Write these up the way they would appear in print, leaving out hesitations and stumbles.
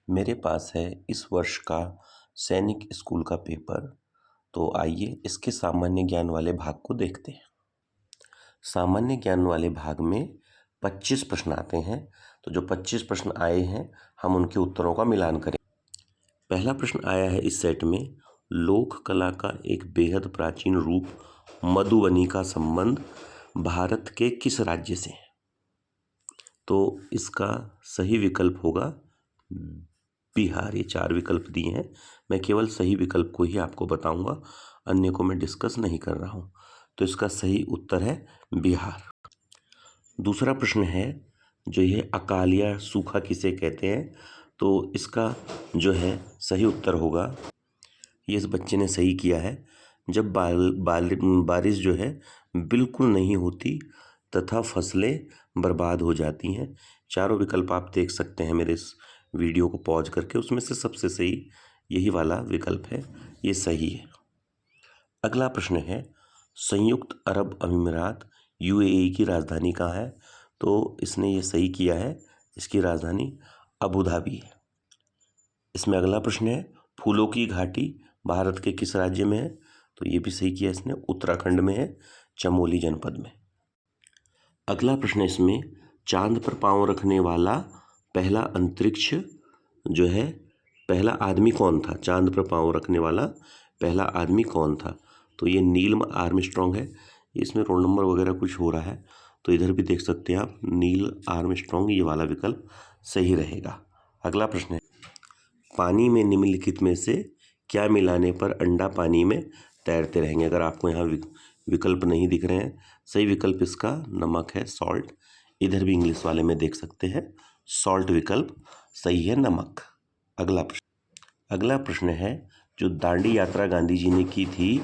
मेरे पास है इस वर्ष का सैनिक स्कूल का पेपर। तो आइए इसके सामान्य ज्ञान वाले भाग को देखते हैं। सामान्य ज्ञान वाले भाग में 25 प्रश्न आते हैं। तो जो 25 प्रश्न आए हैं हम उनके उत्तरों का मिलान करें। पहला प्रश्न आया है इस सेट में, लोक कला का एक बेहद प्राचीन रूप मधुबनी का संबंध भारत के किस राज्य से है? तो इसका सही विकल्प होगा बिहार। ये 4 विकल्प दिए हैं, मैं केवल सही विकल्प को ही आपको बताऊंगा, अन्य को मैं डिस्कस नहीं कर रहा हूं। तो इसका सही उत्तर है बिहार। दूसरा प्रश्न है, जो ये अकाल या सूखा किसे कहते हैं? तो इसका जो है सही उत्तर होगा, ये इस बच्चे ने सही किया है, जब बारिश जो है बिल्कुल नहीं होती तथा फसलें बर्बाद हो जाती हैं। चारों विकल्प आप देख सकते हैं मेरे इस वीडियो को पॉज करके, उसमें से सबसे सही यही वाला विकल्प है, ये सही है। अगला प्रश्न है, संयुक्त अरब अमीरात यूएई की राजधानी कहाँ है? तो इसने ये सही किया है, इसकी राजधानी अबू धाबी है। इसमें अगला प्रश्न है, फूलों की घाटी भारत के किस राज्य में है? तो ये भी सही किया इसने, उत्तराखंड में है, चमोली जनपद में। अगला प्रश्न है इसमें, चांद पर पांव रखने वाला पहला अंतरिक्ष जो है पहला आदमी कौन था? चांद पर पांव रखने वाला पहला आदमी कौन था? तो ये नील आर्मस्ट्रॉन्ग है। इसमें रोल नंबर वगैरह कुछ हो रहा है, तो इधर भी देख सकते हैं आप, नील आर्मस्ट्रॉन्ग, ये वाला विकल्प सही रहेगा। अगला प्रश्न है, पानी में निम्नलिखित में से क्या मिलाने पर अंडा पानी में तैरते रहेंगे? अगर आपको यहाँ विकल्प नहीं दिख रहे हैं, सही विकल्प इसका नमक है, सॉल्ट। इधर भी इंग्लिश वाले में देख सकते हैं, सॉल्ट विकल्प सही है, नमक। अगला प्रश्न है, जो दांडी यात्रा गांधी जी ने की थी,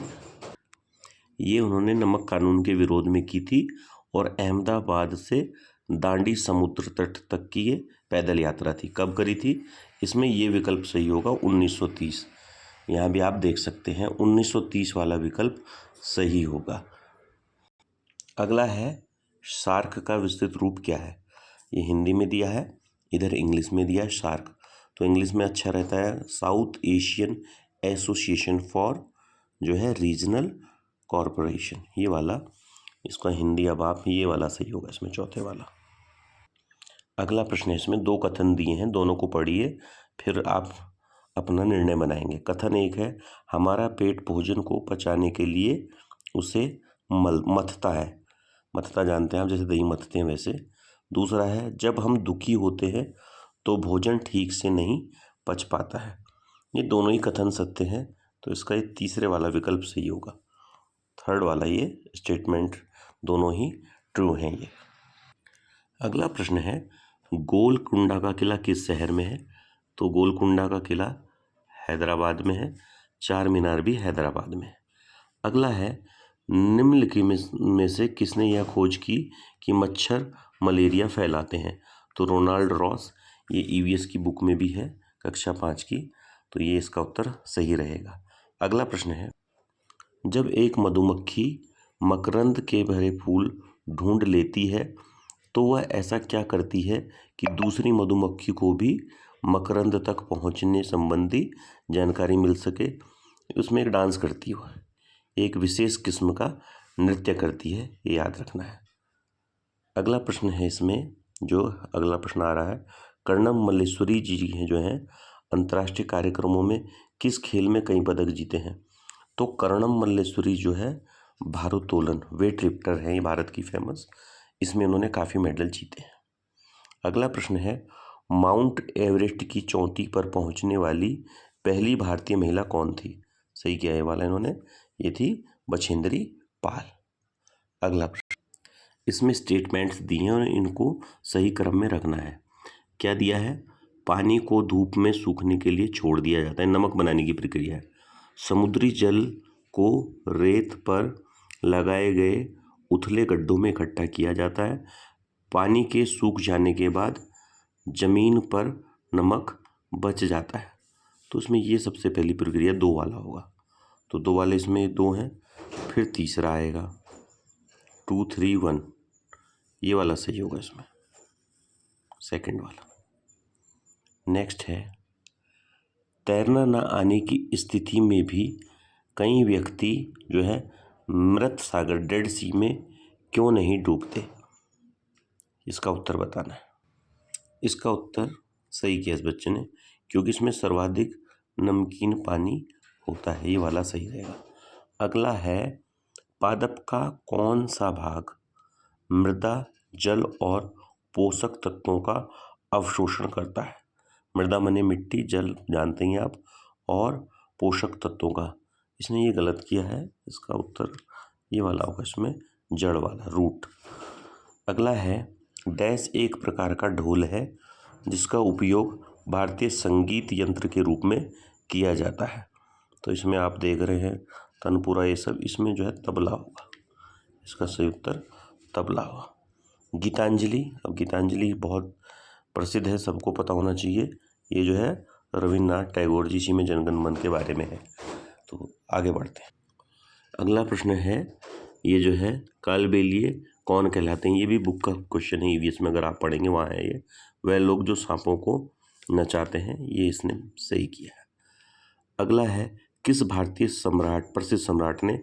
ये उन्होंने नमक कानून के विरोध में की थी और अहमदाबाद से दांडी समुद्र तट तक की ये पैदल यात्रा थी। कब करी थी? इसमें ये विकल्प सही होगा 1930। यहाँ भी आप देख सकते हैं 1930 वाला विकल्प सही होगा। अगला है, सार्क का विस्तृत रूप क्या है? ये हिंदी में दिया है, इधर इंग्लिश में दिया है सार्क। तो इंग्लिश में अच्छा रहता है, साउथ एशियन एसोसिएशन फॉर जो है रीजनल कॉरपोरेशन, ये वाला। इसका हिंदी अब आप ये वाला सही होगा इसमें, चौथे वाला। अगला प्रश्न है, इसमें 2 कथन दिए हैं, दोनों को पढ़िए फिर आप अपना निर्णय बनाएंगे। कथन 1 है, हमारा पेट भोजन को पचाने के लिए उसे मथता है। मथता जानते हैं आप, जैसे दही मथते हैं वैसे। दूसरा है, जब हम दुखी होते हैं तो भोजन ठीक से नहीं पच पाता है। ये दोनों ही कथन सत्य हैं, तो इसका ये तीसरे वाला विकल्प सही होगा। थर्ड वाला ये स्टेटमेंट दोनों ही ट्रू हैं ये। अगला प्रश्न है, गोलकुंडा का किला किस शहर में है? तो गोलकुंडा का किला हैदराबाद में है, चार मीनार भी हैदराबाद में है। अगला है, निम्नलिखित में से किसने यह खोज की कि मच्छर मलेरिया फैलाते हैं? तो रोनाल्ड रॉस, ये ईवीएस की बुक में भी है, कक्षा 5 की, तो ये इसका उत्तर सही रहेगा। अगला प्रश्न है, जब एक मधुमक्खी मकरंद के भरे फूल ढूंढ लेती है तो वह ऐसा क्या करती है कि दूसरी मधुमक्खी को भी मकरंद तक पहुंचने संबंधी जानकारी मिल सके? उसमें एक डांस करती है, वह एक विशेष किस्म का नृत्य करती है, ये याद रखना है। अगला प्रश्न है इसमें, जो अगला प्रश्न आ रहा है, कर्णम मल्लेश्वरी जी हैं जो हैं अंतर्राष्ट्रीय कार्यक्रमों में किस खेल में कई पदक जीते हैं? तो कर्णम मल्लेश्वरी जो है भारोत्तोलन, वेट लिफ्टर हैं, ये भारत की फेमस, इसमें उन्होंने काफ़ी मेडल जीते हैं। अगला प्रश्न है, माउंट एवरेस्ट की चोटी पर पहुंचने वाली पहली भारतीय महिला कौन थी? सही किया ये वाला इन्होंने, ये थी बछेंद्री पाल। अगला प्रश्न, इसमें स्टेटमेंट्स दिए हैं और इनको सही क्रम में रखना है। क्या दिया है? पानी को धूप में सूखने के लिए छोड़ दिया जाता है, नमक बनाने की प्रक्रिया है। समुद्री जल को रेत पर लगाए गए उथले गड्ढों में इकट्ठा किया जाता है। पानी के सूख जाने के बाद जमीन पर नमक बच जाता है। तो इसमें ये सबसे पहली प्रक्रिया 2 वाला होगा, तो 2 वाले इसमें 2 हैं, फिर तीसरा आएगा 2 3 1, ये वाला सही होगा इसमें, सेकंड वाला। नेक्स्ट है, तैरना न आने की स्थिति में भी कई व्यक्ति जो है मृत सागर डेड सी में क्यों नहीं डूबते? इसका उत्तर बताना है। इसका उत्तर सही किया इस बच्चे ने, क्योंकि इसमें सर्वाधिक नमकीन पानी होता है। ये वाला सही रहेगा। अगला है, पादप का कौन सा भाग मृदा, जल और पोषक तत्वों का अवशोषण करता है? मृदा माने मिट्टी, जल जानते हैं आप, और पोषक तत्वों का। इसने ये गलत किया है। इसका उत्तर ये वाला होगा, इसमें जड़ वाला, रूट। अगला है, डैश एक प्रकार का ढोल है जिसका उपयोग भारतीय संगीत यंत्र के रूप में किया जाता है। तो इसमें आप देख रहे हैं तनपुरा, ये सब, इसमें जो है तबला होगा। इसका सही उत्तर तबला होगा। गीतांजलि, अब गीतांजलि बहुत प्रसिद्ध है, सबको पता होना चाहिए। ये जो है रविन्द्रनाथ टैगोर जी, इसी में जनगण मन के बारे में है। तो आगे बढ़ते हैं। अगला प्रश्न है, ये जो है कालबेलिए कौन कहलाते हैं? ये भी बुक का क्वेश्चन है ईवीएस में, अगर आप पढ़ेंगे वहाँ है ये। वह लोग जो सांपों को नचाते हैं, ये इसने सही किया है। अगला है, किस भारतीय सम्राट, प्रसिद्ध सम्राट ने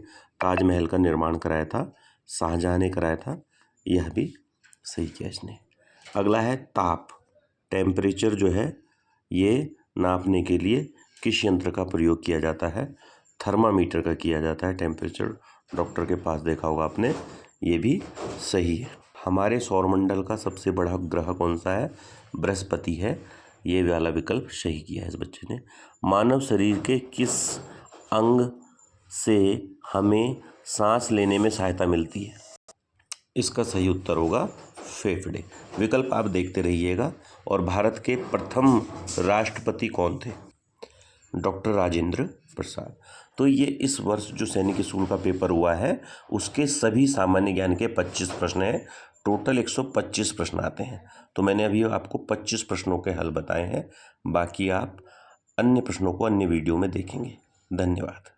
ताजमहल का निर्माण कराया था? शाहजहां ने कराया था। यह भी सही किया इसने। अगला है, ताप, टेम्परेचर जो है ये नापने के लिए किस यंत्र का प्रयोग किया जाता है? थर्मामीटर का किया जाता है टेम्परेचर। डॉक्टर के पास देखा होगा आपने। ये भी सही है। हमारे सौरमंडल का सबसे बड़ा ग्रह कौन सा है? बृहस्पति है। ये वाला विकल्प सही किया है इस बच्चे ने। मानव शरीर के किस अंग से हमें सांस लेने में सहायता मिलती है? इसका सही उत्तर होगा फेफड़े। विकल्प आप देखते रहिएगा। और भारत के प्रथम राष्ट्रपति कौन थे? डॉक्टर राजेंद्र प्रसाद। तो ये इस वर्ष जो सैनिक स्कूल का पेपर हुआ है उसके सभी सामान्य ज्ञान के 25 प्रश्न हैं। टोटल 125 प्रश्न आते हैं। तो मैंने अभी आपको 25 प्रश्नों के हल बताए हैं। बाकी आप अन्य प्रश्नों को अन्य वीडियो में देखेंगे। धन्यवाद।